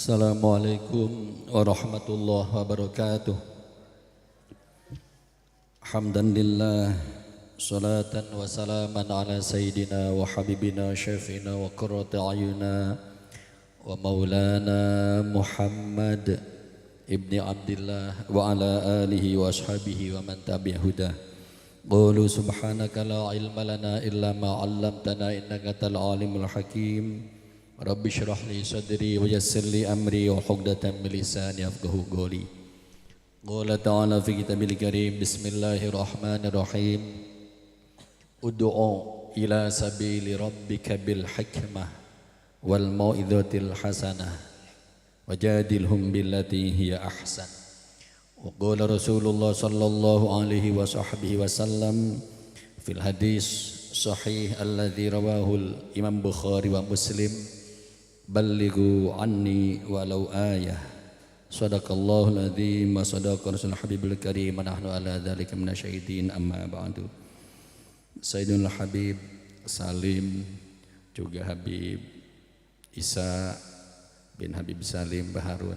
Assalamualaikum warahmatullahi wabarakatuh. Hamdan lillah, salatan wa salaman ala sayyidina wa habibina syafi'ina wa qurrati ayuna wa maulana Muhammad ibni Abdillah wa ala alihi wa ashabihi wa man tabi'a hudah. Qulu subhanaka la ilma lana illa ma 'allamtana innaka antal alimul hakim. Rabbi syrah li sadri wa yassir li amri wa uqdatam min lisani yafqahu qawli. Qala ta'ala fi kitabil karim, bismillahirrahmanirrahim. Ud'u ila sabili rabbika bil hikmah wal mau'izatil hasanah wajadilhum billati hiya ahsan. Wa qala Rasulullah sallallahu alaihi wa sahbihi wasallam fil hadis sahih alladzi rawahu Imam Bukhari wa Muslim, ballighu anni walau ayah. Sadaqallahul adzim wa sadaqa rasulul habibul karim wa nahnu ala dzalika minasyahidin, amma ba'du. Sayyidul Habib Salim juga Habib Isa bin Habib Salim Baharun,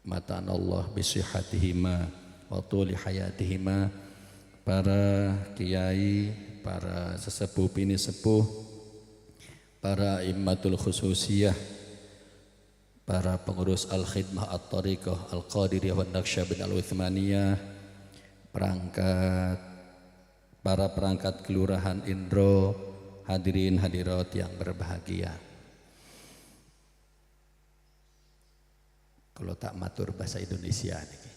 matan Allah bisihhatihima wa tuli hayatihima, para kiai, para sesepuh bini sepuh, para immatul khususiyah, para pengurus al-khidmah at-tariqah al-qadiriyah wa naqsyabandiyah al-uthmaniyah, para perangkat kelurahan Indro, hadirin hadirat yang berbahagia. Kalau tak matur bahasa Indonesia niki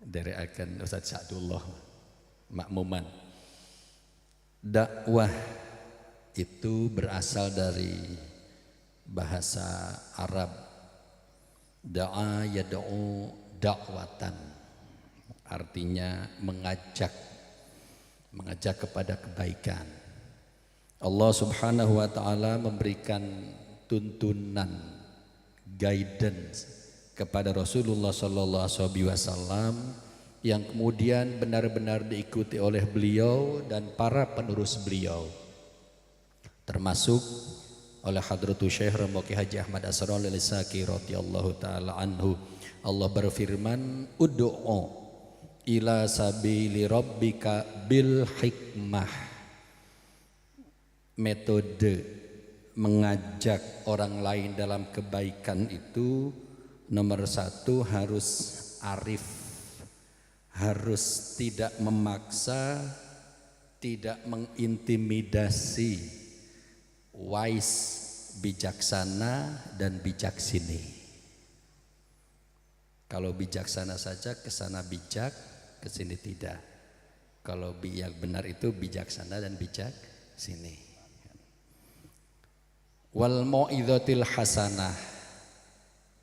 dari akan Ustaz Sa'dullah makmuman. Dakwah itu berasal dari bahasa Arab, da'a yad'u da'watan, artinya mengajak kepada kebaikan. Allah Subhanahu wa taala memberikan tuntunan, guidance kepada Rasulullah sallallahu alaihi wasallam yang kemudian benar-benar diikuti oleh beliau dan para penerus beliau, termasuk oleh Hadratus Syekh Ramoki Haji Ahmad Asrul Al-Saki radhiyallahu taala anhu. Allah berfirman, ud'u ila sabili rabbika bil hikmah. Metode mengajak orang lain dalam kebaikan itu nomor satu harus arif, harus tidak memaksa, tidak mengintimidasi, wise, bijaksana dan bijaksini. Kalau bijaksana saja kesana bijak, kesini tidak. Kalau yang benar itu bijaksana dan bijak sini. Wal mau'izatil hasanah,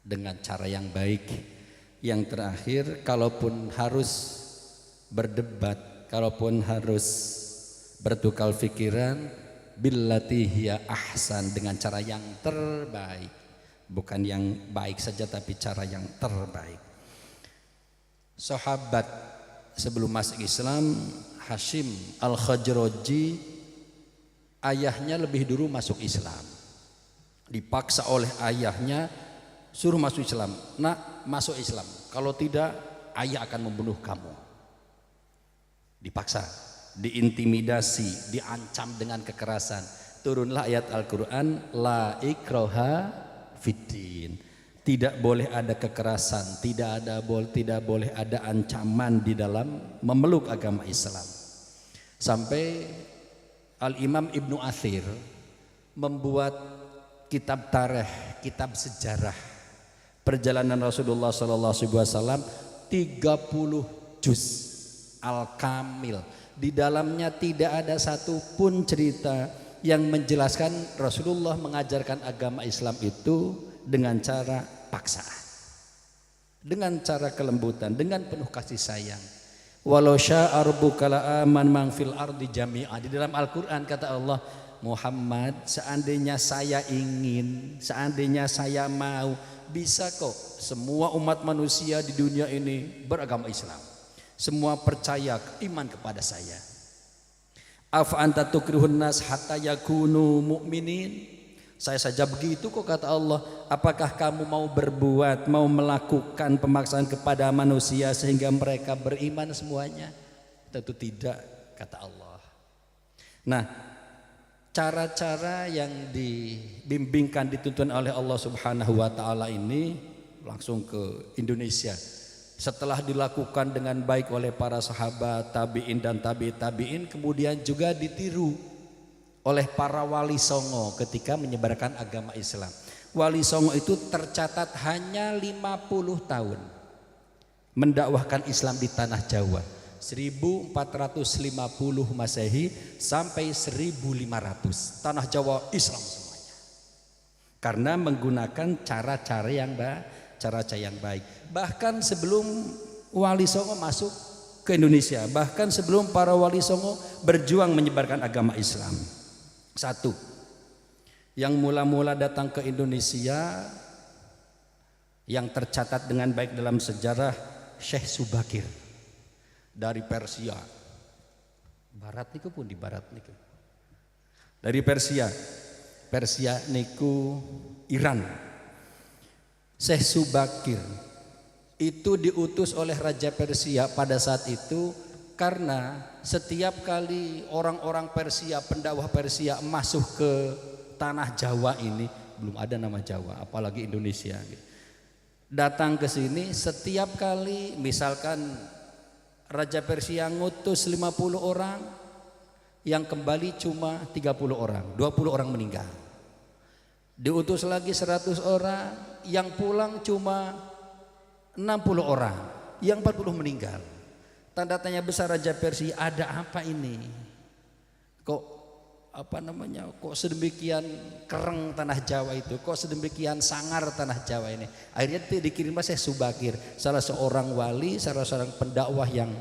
dengan cara yang baik. Yang terakhir, kalaupun harus berdebat, kalaupun harus bertukar pikiran, billati hiya ahsan, dengan cara yang terbaik. Bukan yang baik saja tapi cara yang terbaik. Sahabat sebelum masuk Islam, Hashim Al-Khajraji, ayahnya lebih dulu masuk Islam. Dipaksa oleh ayahnya, suruh masuk Islam. Nak, masuk Islam. Kalau tidak, ayah akan membunuh kamu. Dipaksa, diintimidasi, diancam dengan kekerasan. Turunlah ayat Al-Quran, la ikraha fiddin. Tidak boleh ada kekerasan, tidak boleh ada ancaman di dalam memeluk agama Islam. Sampai Al-Imam Ibnu Athir membuat kitab tarikh, kitab sejarah perjalanan Rasulullah SAW 30 juz Al-Kamil. Di dalamnya tidak ada satupun cerita yang menjelaskan Rasulullah mengajarkan agama Islam itu dengan cara paksa, dengan cara kelembutan, dengan penuh kasih sayang. Walau syaa rabbuka la aman man fil ardi jami'a. Di dalam Al-Quran kata Allah, Muhammad, seandainya saya ingin, seandainya saya mau, bisa kok semua umat manusia di dunia ini beragama Islam, semua percaya, iman kepada saya. Afa anta tukrihun nas hatta yakunu mu'minin. Saya saja begitu kok, kata Allah. Apakah kamu mau berbuat, mau melakukan pemaksaan kepada manusia sehingga mereka beriman semuanya? Tentu tidak, kata Allah. Nah, cara-cara yang dibimbingkan, dituntun oleh Allah Subhanahu wa taala ini langsung ke Indonesia. Setelah dilakukan dengan baik oleh para sahabat, tabi'in dan tabi'in, kemudian juga ditiru oleh para wali songo ketika menyebarkan agama Islam. Wali songo itu tercatat hanya 50 tahun mendakwahkan Islam di tanah Jawa. 1450 Masehi sampai 1500 tanah Jawa Islam semuanya. Karena menggunakan cara-cara yang baik. Bahkan sebelum wali songo masuk ke Indonesia, bahkan sebelum para wali songo berjuang menyebarkan agama Islam. Satu, yang mula-mula datang ke Indonesia yang tercatat dengan baik dalam sejarah, Syekh Subakir dari Persia. Barat niku pun di barat niku. Dari Persia niku Iran. Syekh Subakir itu diutus oleh Raja Persia pada saat itu karena setiap kali orang-orang Persia, pendakwah Persia masuk ke tanah Jawa ini, belum ada nama Jawa, apalagi Indonesia. Datang ke sini setiap kali, misalkan Raja Persia ngutus 50 orang, yang kembali cuma 30 orang, 20 orang meninggal. Diutus lagi 100 orang, yang pulang cuma 60 orang, yang 40 meninggal. Tanda tanya besar Raja Persia, ada apa ini? Kok kok sedemikian kereng tanah Jawa itu, kok sedemikian sangar tanah Jawa ini? Akhirnya dikirimlah Syekh Subakir, salah seorang wali, salah seorang pendakwah yang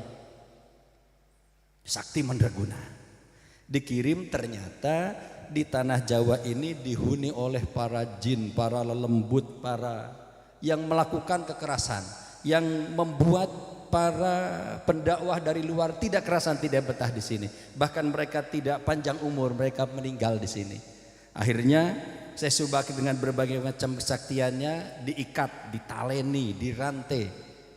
sakti mandraguna. Dikirim, ternyata di tanah Jawa ini dihuni oleh para jin, para lelembut, para yang melakukan kekerasan, yang membuat para pendakwah dari luar tidak kerasan, tidak betah di sini. Bahkan mereka tidak panjang umur, mereka meninggal di sini. Akhirnya Syekh Subakir dengan berbagai macam kesaktiannya diikat, ditaleni, dirantai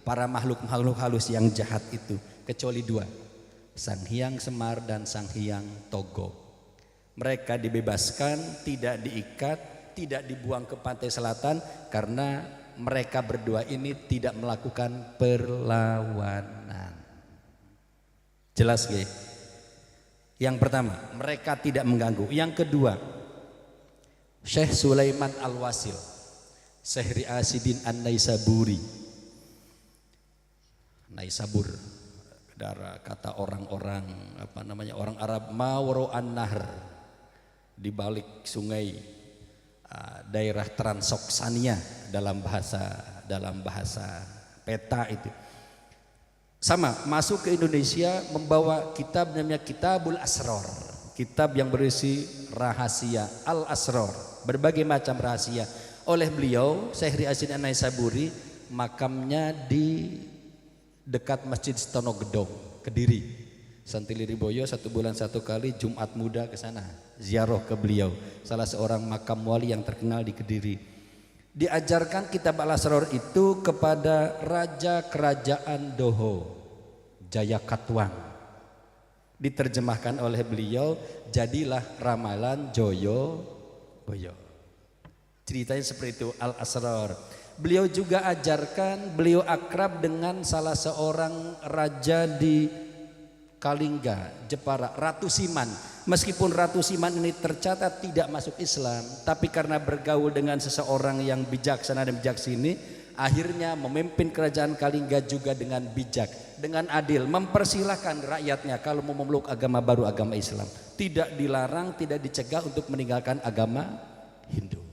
para makhluk-makhluk halus yang jahat itu, kecuali dua, Sang Hyang Semar dan Sang Hyang Togo. Mereka dibebaskan, tidak diikat, tidak dibuang ke pantai selatan karena mereka berdua ini tidak melakukan perlawanan. Jelas gak? Yang pertama, mereka tidak mengganggu. Yang kedua, Syekh Sulaiman Al-Wasil, Syekh Ri'asidin An-Naisaburi. Naisabur, kata orang-orang orang Arab, Mawro An-Nahr, di balik sungai, daerah Transoksania dalam bahasa peta itu. Sama, masuk ke Indonesia membawa kitab namanya Kitabul Asror, kitab yang berisi rahasia Al-Asror, berbagai macam rahasia. Oleh beliau Syekh Ri'asidin An-Naisaburi, makamnya di dekat Masjid Stonogedong, Kediri. Santiliriboyo 1 bulan 1 kali Jumat Muda ke sana ziarah ke beliau, salah seorang makam wali yang terkenal di Kediri. Diajarkan kitab Al-Asror itu kepada Raja Kerajaan Doho, Jayakatwang. Diterjemahkan oleh beliau, jadilah ramalan Joyo Boyo. Ceritanya seperti itu Al-Asror. Beliau juga ajarkan, beliau akrab dengan salah seorang raja di Kalingga, Jepara, Ratu Siman. Meskipun Ratu Siman ini tercatat tidak masuk Islam, tapi karena bergaul dengan seseorang yang bijaksana dan bijaksini, akhirnya memimpin kerajaan Kalingga juga dengan bijak, dengan adil, mempersilahkan rakyatnya kalau mau memeluk agama baru, agama Islam. Tidak dilarang, tidak dicegah untuk meninggalkan agama Hindu.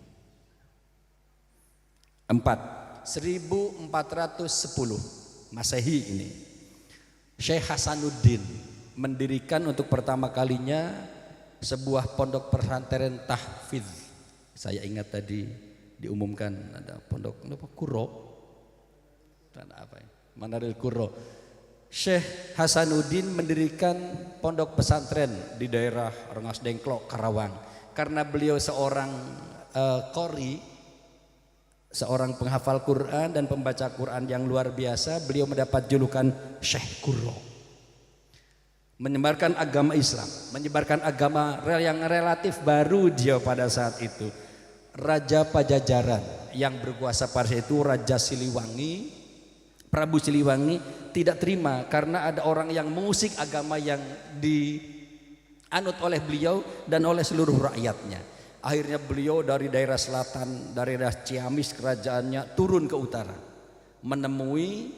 4. 1410 Masehi ini, Syekh Hasanuddin mendirikan untuk pertama kalinya sebuah pondok pesantren tahfidz. Saya ingat tadi diumumkan ada pondok Kuro dan Manaril Kuro. Syekh Hasanuddin mendirikan pondok pesantren di daerah Rengas Dengklok, Karawang, karena beliau seorang qori, seorang penghafal Quran dan pembaca Quran yang luar biasa. Beliau mendapat julukan Syekh Qurra. Menyebarkan agama Islam, menyebarkan agama yang relatif baru dia pada saat itu. Raja Pajajaran yang berkuasa pada saat itu, Raja Siliwangi, Prabu Siliwangi tidak terima karena ada orang yang mengusik agama yang dianut oleh beliau dan oleh seluruh rakyatnya. Akhirnya beliau dari daerah selatan, dari daerah Ciamis kerajaannya turun ke utara, menemui,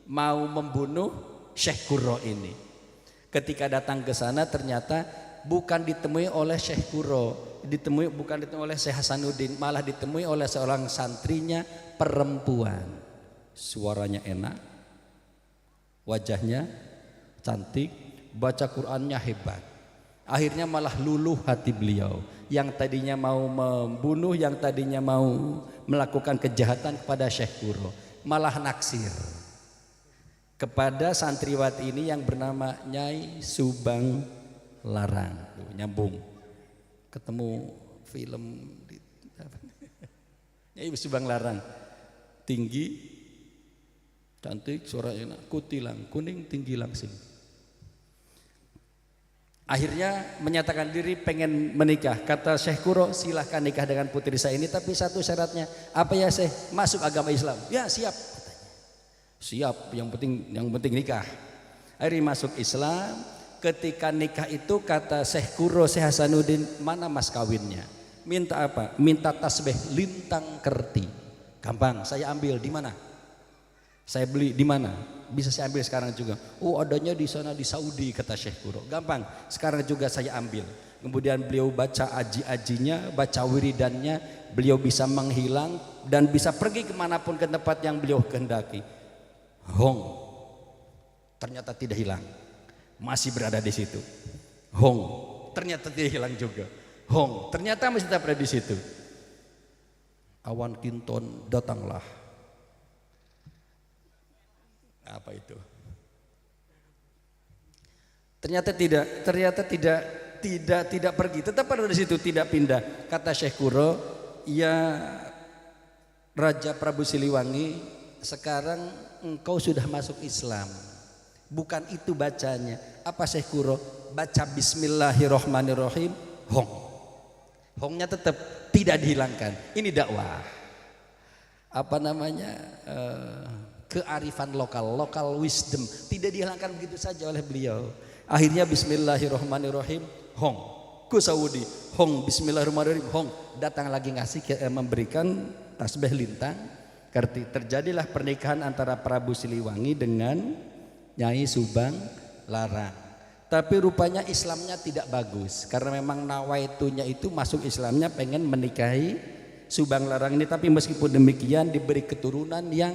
mau membunuh Syekh Qurra ini. Ketika datang ke sana ternyata bukan ditemui oleh Syekh Qurra, bukan ditemui oleh Syekh Hasanuddin, malah ditemui oleh seorang santrinya perempuan. Suaranya enak, wajahnya cantik, baca Qur'annya hebat. Akhirnya malah luluh hati beliau. Yang tadinya mau membunuh, yang tadinya mau melakukan kejahatan kepada Syekh Qurra, malah naksir kepada santriwati ini yang bernama Nyai Subang Larang. Nyambung, ketemu film Nyai Subang Larang, tinggi, cantik, suara enak, kutilang, kuning, tinggi langsing. Akhirnya menyatakan diri pengen menikah. Kata Syekh Qurra, silahkan nikah dengan putri saya ini, tapi satu syaratnya. Apa ya Syekh? Masuk agama Islam. Ya siap. Siap, yang penting nikah. Akhirnya masuk Islam. Ketika nikah itu kata Syekh Qurra, Syekh Hasanuddin, mana mas kawinnya? Minta apa? Minta tasbih lintang kerti. Gampang, saya ambil. Di mana? Saya beli di mana? Bisa saya ambil sekarang juga. Oh adanya di sana di Saudi, kata Syekh Qurra. Gampang, sekarang juga saya ambil. Kemudian beliau baca aji-ajinya, baca wiridannya, beliau bisa menghilang dan bisa pergi kemanapun ke tempat yang beliau kehendaki. Hong, ternyata tidak hilang, masih berada di situ. Hong, ternyata tidak hilang juga. Hong, ternyata masih tetap berada di situ. Awan Kinton datanglah. Apa itu? Ternyata tidak pergi, tetap berada di situ, tidak pindah. Kata Syekh Qurra, ya Raja Prabu Siliwangi, sekarang engkau sudah masuk Islam, bukan itu bacanya. Apa Syekh Qurra? Baca Bismillahirrohmanirrohim. Hong, hongnya tetap tidak dihilangkan. Ini dakwah, apa namanya, kearifan local wisdom, tidak dihilangkan begitu saja oleh beliau. Akhirnya Bismillahirrohmanirrohim. Hong ke Saudi. Hong Bismillahirrohmanirrohim. Hong datang lagi ngasih memberikan tasbih lintang kerti. Terjadilah pernikahan antara Prabu Siliwangi dengan Nyai Subang Larang. Tapi rupanya Islamnya tidak bagus, karena memang nawaitunya itu masuk Islamnya pengen menikahi Subang Larang ini. Tapi meskipun demikian diberi keturunan yang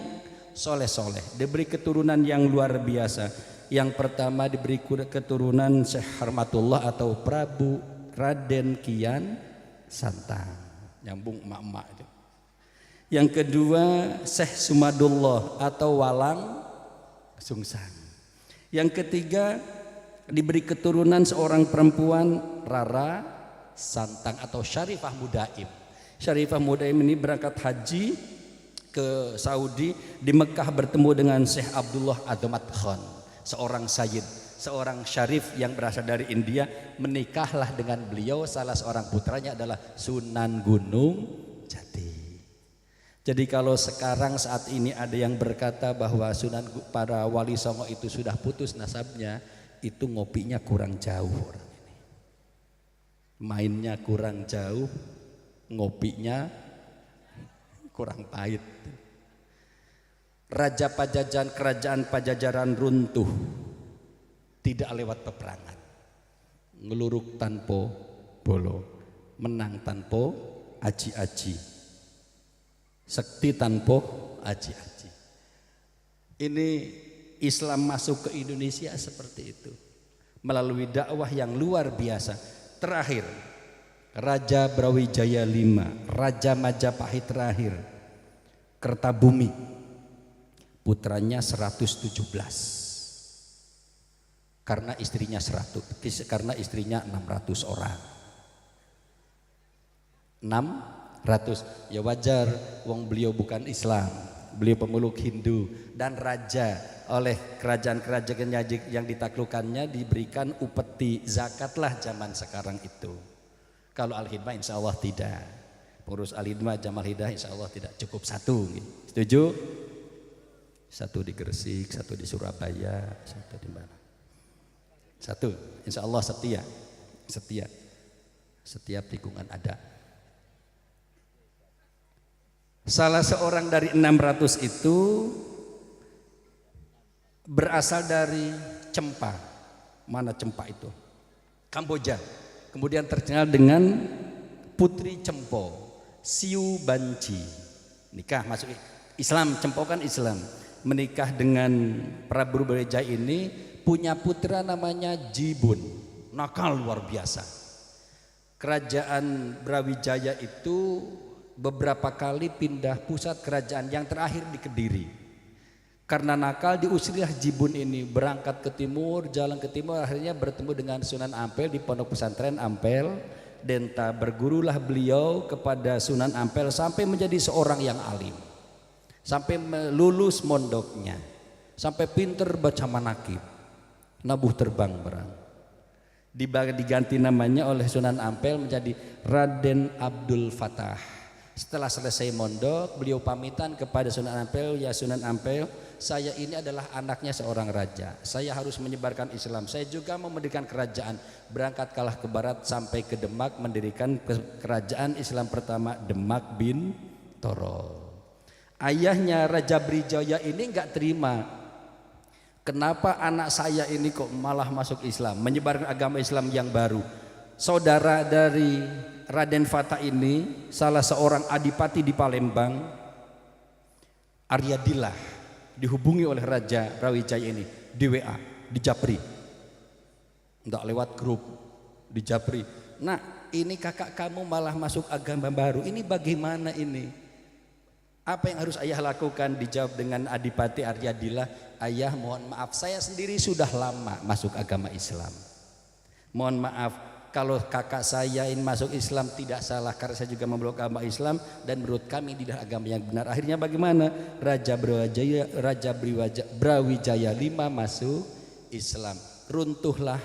soleh-soleh, diberi keturunan yang luar biasa. Yang pertama diberi keturunan Syekh Harmatullah atau Prabu Raden Kian Santang, nyambung emak-emak itu. Yang kedua Syekh Sumadullah atau Walang Sungsang. Yang ketiga diberi keturunan seorang perempuan Rara Santang atau Syarifah Mudaim. Syarifah Mudaim ini berangkat haji ke Saudi, di Mekah bertemu dengan Syekh Abdullah Adomat Khan, seorang sayyid, seorang syarif yang berasal dari India. Menikahlah dengan beliau, salah seorang putranya adalah Sunan Gunung Jati. Jadi kalau sekarang saat ini ada yang berkata bahwa para wali songo itu sudah putus nasabnya, itu ngopinya kurang jauh orang ini, mainnya kurang jauh, ngopinya kurang pahit. Raja Pajajaran, kerajaan Pajajaran runtuh tidak lewat peperangan, ngeluruk tanpa bolo, menang tanpa aji-aji, sekti tanpa aji-aji. Ini Islam masuk ke Indonesia seperti itu, melalui dakwah yang luar biasa. Terakhir Raja Brawijaya V, Raja Majapahit terakhir, Kertabumi, putranya 117 karena istrinya 600 orang. Ya wajar, wong beliau bukan Islam, beliau pemeluk Hindu dan raja. Oleh kerajaan-kerajaan yang ditaklukkannya diberikan upeti zakatlah zaman sekarang itu. Kalau Al-Hidmah insya Allah tidak. Pengurus Al-Hidmah Jamal Hidayah insya Allah tidak, cukup satu. Setuju? Satu di Gresik, satu di Surabaya, satu di mana? Satu, insya Allah setia. Setiap tikungan ada. Salah seorang dari 600 itu berasal dari Cempa. Mana Cempa itu? Kamboja. Kemudian terkenal dengan Putri Cempo, Siu Banci. Nikah masuk Islam, Cempo kan Islam. Menikah dengan Prabu Brawijaya ini, punya putra namanya Jibun. Nakal luar biasa. Kerajaan Brawijaya itu beberapa kali pindah pusat kerajaan, yang terakhir di Kediri. Karena nakal diusirlah Jibun ini, berangkat ke timur, jalan ke timur, akhirnya bertemu dengan Sunan Ampel di Pondok Pesantren Ampel Denta. Bergurulah beliau kepada Sunan Ampel sampai menjadi seorang yang alim, sampai lulus mondoknya, sampai pinter baca manakib, nabuh terbang berang. Diganti namanya oleh Sunan Ampel menjadi Raden Abdul Fatah. Setelah selesai mondok, beliau pamitan kepada Sunan Ampel, ya Sunan Ampel, saya ini adalah anaknya seorang raja, saya harus menyebarkan Islam, saya juga mau mendirikan kerajaan. Berangkat kalah ke barat sampai ke Demak, mendirikan kerajaan Islam pertama, Demak bin Toro. Ayahnya Raja Brawijaya ini nggak terima, kenapa anak saya ini kok malah masuk Islam, menyebarkan agama Islam yang baru. Saudara dari Raden Fatah ini, salah seorang adipati di Palembang, Aryadillah, dihubungi oleh Raja Brawijaya ini di WA, di Japri, enggak lewat grup, di Japri. Nah, ini kakak kamu malah masuk agama baru, ini bagaimana ini? Apa yang harus ayah lakukan? Dijawab dengan adipati Aryadillah, ayah mohon maaf, saya sendiri sudah lama masuk agama Islam. Mohon maaf, kalau kakak saya ini masuk Islam tidak salah, karena saya juga memeluk agama Islam dan menurut kami tidak agama yang benar. Akhirnya bagaimana? Raja Brawijaya V masuk Islam. Runtuhlah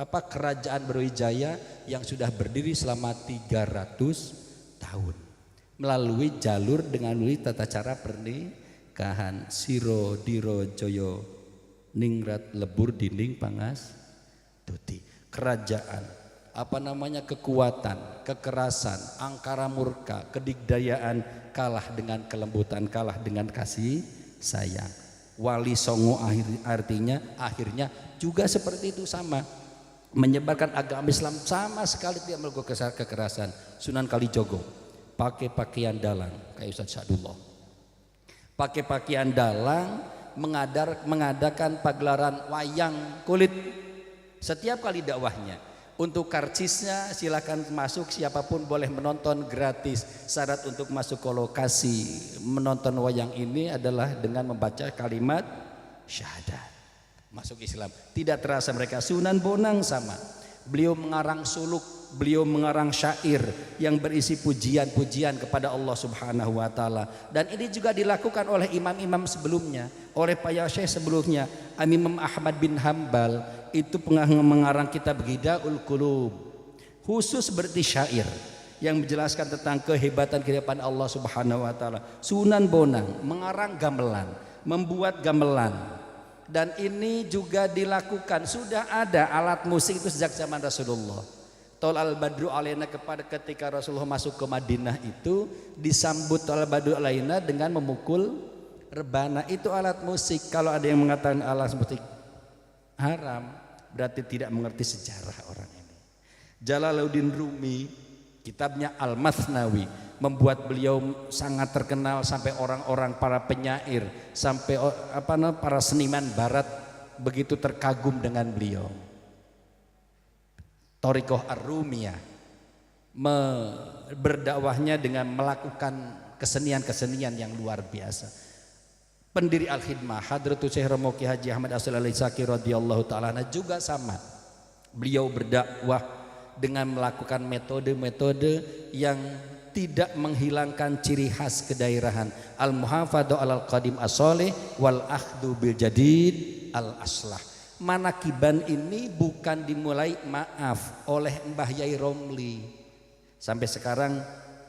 kerajaan Brawijaya yang sudah berdiri selama 300 tahun melalui jalur dengan tata cara pernikahan. Siro Diro Joyo Ningrat Lebur Dinding Pangas Tuti. Kerajaan, kekuatan, kekerasan, angkara murka, kedigdayaan kalah dengan kelembutan, kalah dengan kasih sayang. Wali Songo artinya akhirnya juga seperti itu, sama menyebarkan agama Islam, sama sekali tidak melakukan kekerasan. Sunan Kalijogo pakai pakaian dalang kayak Ustaz Sadullah, pakai pakaian dalang, mengadakan pagelaran wayang kulit. Setiap kali dakwahnya, untuk karcisnya silakan masuk, siapapun boleh menonton gratis. Syarat untuk masuk ke lokasi menonton wayang ini adalah dengan membaca kalimat syahadat, masuk Islam. Tidak terasa mereka. Sunan Bonang sama, beliau mengarang suluk, beliau mengarang syair yang berisi pujian-pujian kepada Allah Subhanahu wa taala. Dan ini juga dilakukan oleh imam-imam sebelumnya, oleh Pak Syekh sebelumnya. Imam Ahmad bin Hambal itu mengarang kitab Ghidaul Qulub, khusus berarti syair yang menjelaskan tentang kehebatan Allah Subhanahu wa taala. Sunan Bonang mengarang gamelan, membuat gamelan, dan ini juga dilakukan, sudah ada alat musik itu sejak zaman Rasulullah. Tol al-Badru alaina, ketika Rasulullah masuk ke Madinah itu disambut Tol al-Badru alaina dengan memukul rebana. Itu alat musik. Kalau ada yang mengatakan alat musik haram, berarti tidak mengerti sejarah orang ini. Jalaluddin Rumi, kitabnya Al-Mathnawi, membuat beliau sangat terkenal sampai orang-orang, para penyair, sampai para seniman barat begitu terkagum dengan beliau. Thariqah Ar-Rumiyah berdakwahnya dengan melakukan kesenian-kesenian yang luar biasa. Pendiri Al-Khidmah Hadratus Syekh Romo Ki Haji Ahmad As-Salahi Saki radhiyallahu taala juga sama. Beliau berdakwah dengan melakukan metode-metode yang tidak menghilangkan ciri khas kedaerahan. Al-muhafadzah 'alal qadim as-shalih wal akhdhu bil jadid al-aslah. Manakiban ini bukan dimulai oleh Mbah Yai Romli. Sampai sekarang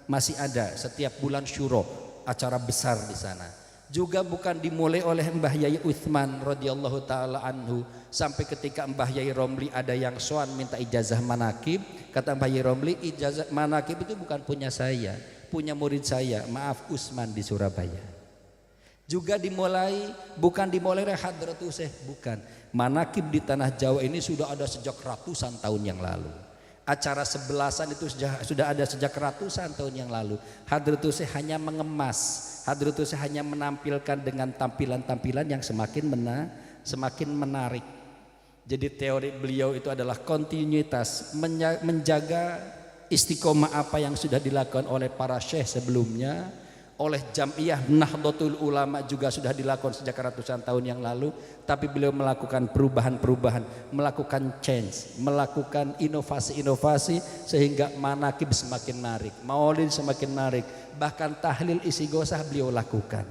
masih ada setiap bulan Syuro acara besar di sana. Juga bukan dimulai oleh Mbah Yai Utsman radhiyallahu taala anhu, sampai ketika Mbah Yai Romli ada yang soan minta ijazah manakib, kata Mbah Yai Romli, ijazah manakib itu bukan punya saya, punya murid saya, maaf Utsman di Surabaya. Juga bukan dimulai oleh Hadratus Syekh, bukan. Manakib di tanah Jawa ini sudah ada sejak ratusan tahun yang lalu. Acara sebelasan itu sudah ada sejak ratusan tahun yang lalu. Hadratus Syekh hanya mengemas, Hadratus Syekh hanya menampilkan dengan tampilan-tampilan yang semakin menarik. Jadi teori beliau itu adalah kontinuitas, menjaga istiqomah apa yang sudah dilakukan oleh para syekh sebelumnya, oleh Jam'iyah Nahdlatul Ulama juga sudah dilakukan sejak ratusan tahun yang lalu, tapi beliau melakukan perubahan-perubahan, melakukan change, melakukan inovasi-inovasi sehingga manakib semakin menarik, maulid semakin menarik, bahkan tahlil istighosah beliau lakukan.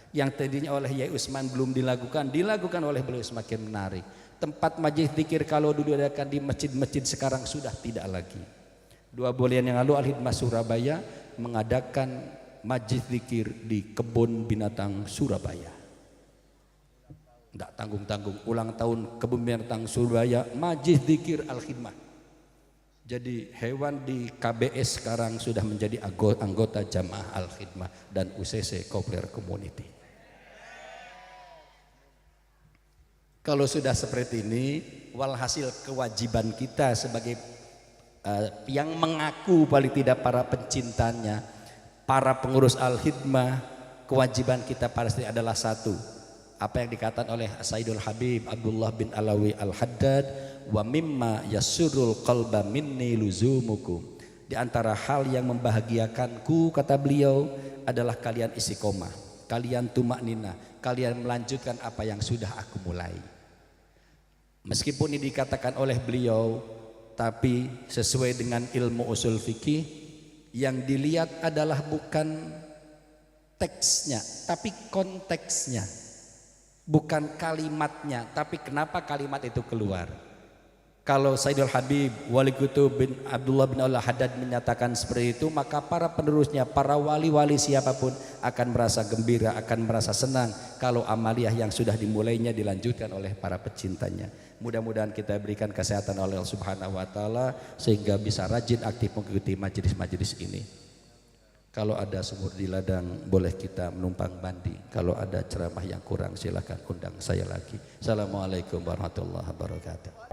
Yang tadinya oleh Yai Utsman belum dilakukan oleh beliau semakin menarik. Tempat majelis zikir kalau dulu adakan di masjid-masjid sekarang sudah tidak lagi. 2 bulan yang lalu Al-Hidmah Surabaya mengadakan majlis zikir di Kebun Binatang Surabaya. Tidak tanggung-tanggung, ulang tahun Kebun Binatang Surabaya, majlis zikir Al-Khidmah. Jadi hewan di KBS sekarang sudah menjadi anggota Jamaah Al-Khidmah dan UCC Kopler Community. Kalau sudah seperti ini, walhasil kewajiban kita sebagai yang mengaku paling tidak para pencintanya, para pengurus Al-Khidmah, kewajiban kita pasti adalah satu. Apa yang dikatakan oleh Sayyidul Habib Abdullah bin Alawi Al-Haddad, wa mimma yasurrul qalba minni luzumukum. Di antara hal yang membahagiakanku, kata beliau, adalah kalian istiqomah, kalian tumaknina, kalian melanjutkan apa yang sudah aku mulai. Meskipun ini dikatakan oleh beliau, tapi sesuai dengan ilmu usul fikih, yang dilihat adalah bukan teksnya tapi konteksnya, bukan kalimatnya, tapi kenapa kalimat itu keluar. Kalau Sayyidul Habib Wali Kutub bin Abdullah bin Al-Haddad menyatakan seperti itu, maka para penerusnya, para wali-wali siapapun akan merasa gembira, akan merasa senang kalau amaliyah yang sudah dimulainya dilanjutkan oleh para pecintanya. Mudah-mudahan kita berikan kesehatan oleh Allah Subhanahu wa taala sehingga bisa rajin aktif mengikuti majelis-majelis ini. Kalau ada sumur di ladang boleh kita menumpang mandi. Kalau ada ceramah yang kurang silakan undang saya lagi. Assalamualaikum warahmatullahi wabarakatuh.